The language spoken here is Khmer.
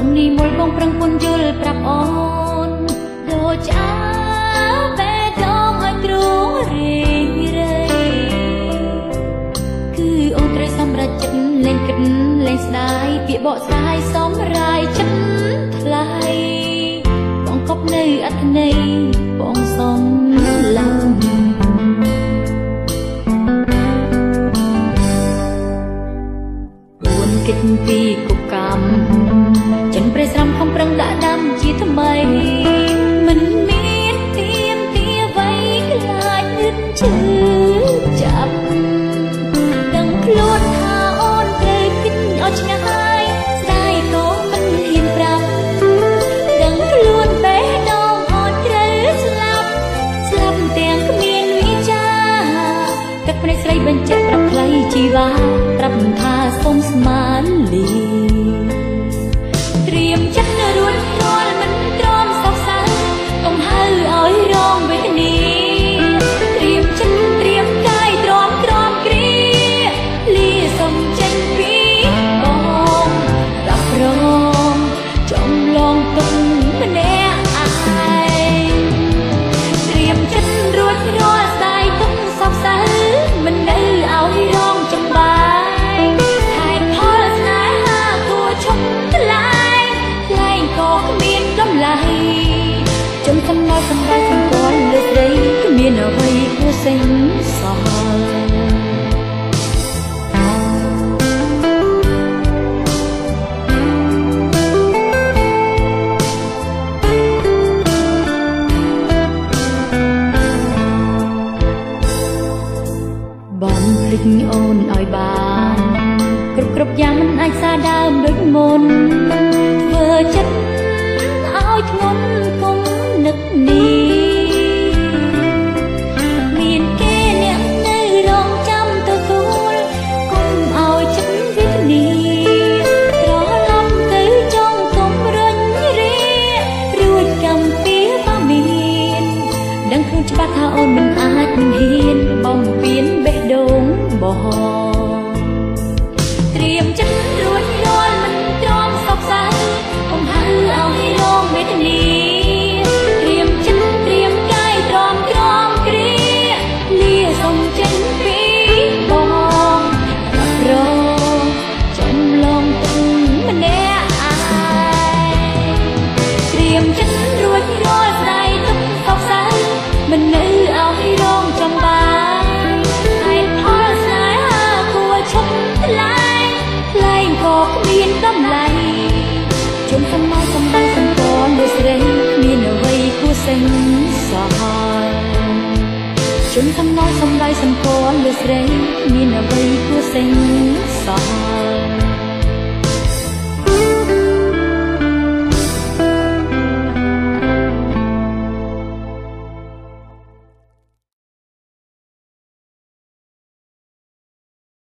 ងនេះមុលបងប្រឹងពន្យល់ប្រាប់អូនដូចឆ្អើបេះដូងឲ្យទ្រូងរីរៃគឺអូនត្រូវសម្រេចចិត្តលែងគិតលែងស្ដាយពាក្យបកស្រាយសម្រាយចិត្តថ្លៃបងកប់នៅអត្ថន័យបងសំឡាញ់ួនគិតពីគុកកម្មចិនប្រេះស្រាំខំប្រឹងដាក់ដាំជាថ្មីមិនមានទៀមទាអ្វីខ្លាចនឹកជឿចាប់ដឹងខ្លួនថាអូនត្រូវគិតឲ្យឆ្ងាយស្ដាយក៏មិនហ៊ានប្រាប់ដឹងខ្លួនបេះដូងអូនត្រូវស្លាប់ទាំងគ្មានវិចាទឹកភ្នែកស្រីបញ្ជាក់ប្រាប់ថ្លៃជីវ៉ាប្រាប់ថាសូមស្មានលីត្រៀមចិត្តរួចរាល់មិនទ្រាំសោកសៅកុំហៅឲ្យរងវេទនាត្រៀមចិត្តត្រៀមកាយទ្រាំគ្រាលាសុំចេញពីបងรับរងចំឡងទុកម្នាក់ឯងត្រៀមចិត្តរួចរាល់ស្ដាយទុកសោកសៅមិននៅឲ្យរងចំបាយហេតុផលស្នេហាគួរឈប់ថ្លៃក៏គ្មានតម្លៃចុងសំណល់សម្រាប់សម្គាល់លើស្រីគ្មានអ្វីគួរសេញសល់បងភ្លេចអូនឲ្យបានគ្រប់យ៉ាងមិនអាចសាដើមដូចមុនធ្វើចិត្តឲ្យធ្ងន់គុំនឹកនេះមានគេអ្នកនៅរងចាំទទួលគុំឲ្យចិត្តវិទ្នីត្រឡប់ទៅចង់គុំរញរារួចកម្មពីបាមានដឹងខ្លួនច្បាស់ថាអូនមិនអាចមិនហ៊ានបំពេញបេះដូងបងត្រៀមចិត្តរួចរាល់មិនទ្រាំសោកសៅកុំហៅឲ្យរងវេទនាត្រៀមចិត្តត្រៀមកាយទ្រាំគ្រាលាសុំចេញពីបងรับរងចំឡងទុកម្នាក់ឯងត្រៀមចិត្តរួចរាល់ស្ដាយទុកសោកសៅមិននៅឲ្យរងចំបាយហេតុផលស្នេហាគួរឈប់ថ្លៃក៏គ្មានតម្លៃជុំសម័យសម្ដែងសម្គាល់លើស្រីមានអ្វីគួរសេញសល់ជុំសម័យសម្ដែងសម្គាល់លើស្រីមានអ្វីគួរសេញសល់